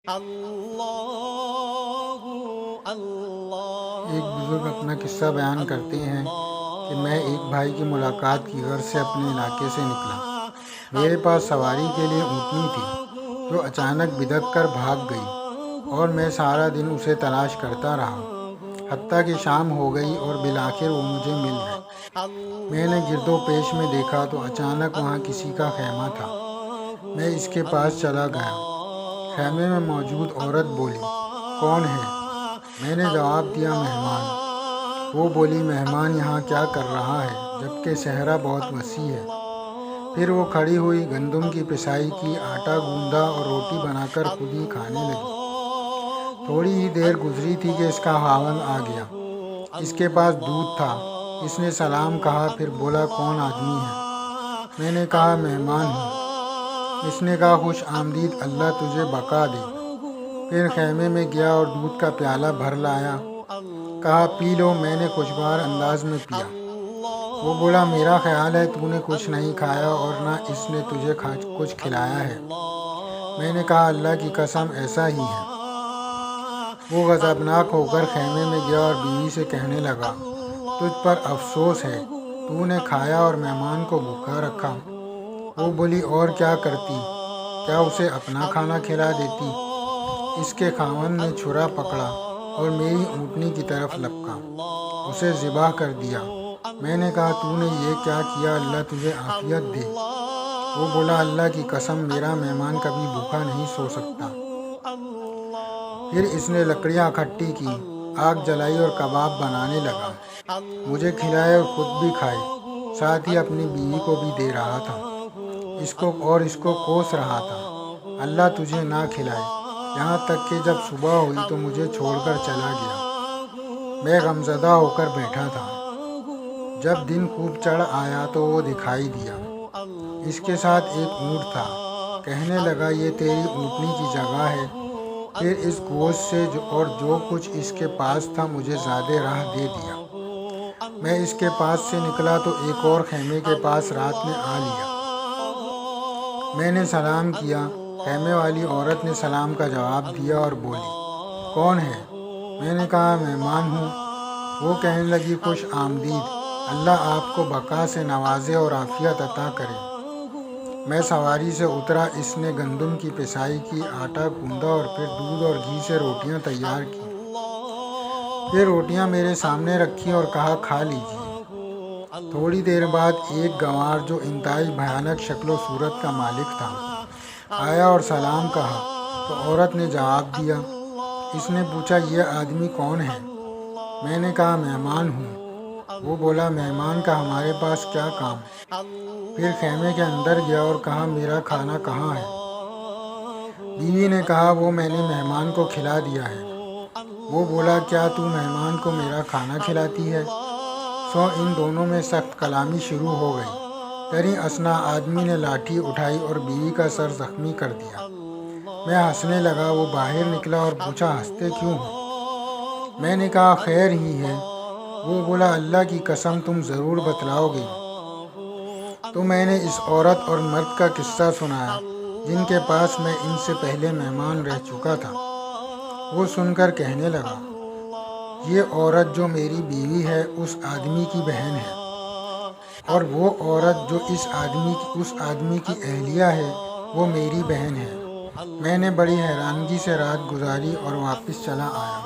ایک بزرگ اپنا قصہ بیان کرتے ہیں کہ میں ایک بھائی کی ملاقات کی غرض سے اپنے علاقے سے نکلا۔ میرے پاس سواری کے لیے اونٹنی تھی جو اچانک بدک کر بھاگ گئی اور میں سارا دن اسے تلاش کرتا رہا، حتیٰ کہ شام ہو گئی اور بالآخر وہ مجھے مل گئی۔ میں نے گرد و پیش میں دیکھا تو اچانک وہاں کسی کا خیمہ تھا۔ میں اس کے پاس چلا گیا۔ خیمے میں موجود عورت بولی، کون ہے؟ میں نے جواب دیا، مہمان۔ وہ بولی، مہمان یہاں کیا کر رہا ہے جبکہ صحرا بہت وسیع ہے؟ پھر وہ کھڑی ہوئی، گندم کی پسائی کی، آٹا گوندا اور روٹی بنا کر خود ہی کھانے لگی۔ تھوڑی ہی دیر گزری تھی کہ اس کا خاوند آ گیا۔ اس کے پاس دودھ تھا۔ اس نے سلام کہا، پھر بولا، کون آدمی ہے؟ میں نے کہا، مہمان ہوں۔ اس نے کہا، خوش آمدید، اللہ تجھے بقا دے۔ پھر خیمے میں گیا اور دودھ کا پیالہ بھر لایا۔ کہا، پی لو۔ میں نے خوشگوار انداز میں پیا۔ وہ بولا، میرا خیال ہے تو نے کچھ نہیں کھایا اور نہ اس نے تجھے کچھ کھلایا ہے۔ میں نے کہا، اللہ کی قسم ایسا ہی ہے۔ وہ غضبناک ہو کر خیمے میں گیا اور بیوی سے کہنے لگا، تجھ پر افسوس ہے، تو نے کھایا اور مہمان کو بھوکا رکھا۔ وہ بولی، اور کیا کرتی؟ کیا اسے اپنا کھانا کھلا دیتی؟ اس کے خاوند نے چھرا پکڑا اور میری اونٹنی کی طرف لپکا، اسے ذبح کر دیا۔ میں نے کہا، تو نے یہ کیا کیا؟ اللہ تجھے عافیت دے۔ وہ بولا، اللہ کی قسم میرا مہمان کبھی بھوکا نہیں سو سکتا۔ پھر اس نے لکڑیاں اکٹھی کی، آگ جلائی اور کباب بنانے لگا۔ مجھے کھلائے اور خود بھی کھائے، ساتھ ہی اپنی بیوی کو بھی دے رہا تھا۔ اس کو کوس رہا تھا، اللہ تجھے نہ کھلائے، یہاں تک کہ جب صبح ہوئی تو مجھے چھوڑ کر چلا گیا۔ میں غمزدہ ہو کر بیٹھا تھا۔ جب دن خوب چڑھ آیا تو وہ دکھائی دیا۔ اس کے ساتھ ایک اونٹ تھا۔ کہنے لگا، یہ تیری اونٹنی کی جگہ ہے۔ پھر اس گوشت سے اور جو کچھ اس کے پاس تھا مجھے زیادہ راہ دے دیا۔ میں اس کے پاس سے نکلا تو ایک اور خیمے کے پاس رات میں آ لیا۔ میں نے سلام کیا۔ خیمے والی عورت نے سلام کا جواب دیا اور بولی، کون ہے؟ میں نے کہا، مہمان ہوں۔ وہ کہنے لگی، خوش آمدید، اللہ آپ کو بقا سے نوازے اور عافیت عطا کرے۔ میں سواری سے اترا۔ اس نے گندم کی پسائی کی، آٹا گوندا اور پھر دودھ اور گھی سے روٹیاں تیار کی۔ پھر روٹیاں میرے سامنے رکھی اور کہا، کھا لیجیے۔ تھوڑی دیر بعد ایک گنوار جو انتہائی بھیانک شکل و صورت کا مالک تھا آیا اور سلام کہا تو عورت نے جواب دیا۔ اس نے پوچھا، یہ آدمی کون ہے؟ میں نے کہا، مہمان ہوں۔ وہ بولا، مہمان کا ہمارے پاس کیا کام؟ پھر خیمے کے اندر گیا اور کہا، میرا کھانا کہاں ہے؟ بیوی نے کہا، وہ میں نے مہمان کو کھلا دیا ہے۔ وہ بولا، کیا تو مہمان کو میرا کھانا کھلاتی ہے؟ سو ان دونوں میں سخت کلامی شروع ہو گئی۔ تریں اثنا آدمی نے لاٹھی اٹھائی اور بیوی کا سر زخمی کر دیا۔ میں ہنسنے لگا۔ وہ باہر نکلا اور پوچھا، ہنستے کیوں ہو؟ میں نے کہا، خیر ہی ہے۔ وہ بولا، اللہ کی قسم تم ضرور بتلاؤ گے۔ تو میں نے اس عورت اور مرد کا قصہ سنایا جن کے پاس میں ان سے پہلے مہمان رہ چکا تھا۔ وہ سن کر کہنے لگا، یہ عورت جو میری بیوی ہے اس آدمی کی بہن ہے، اور وہ عورت جو اس آدمی کی اہلیہ ہے وہ میری بہن ہے۔ میں نے بڑی حیرانگی سے رات گزاری اور واپس چلا آیا۔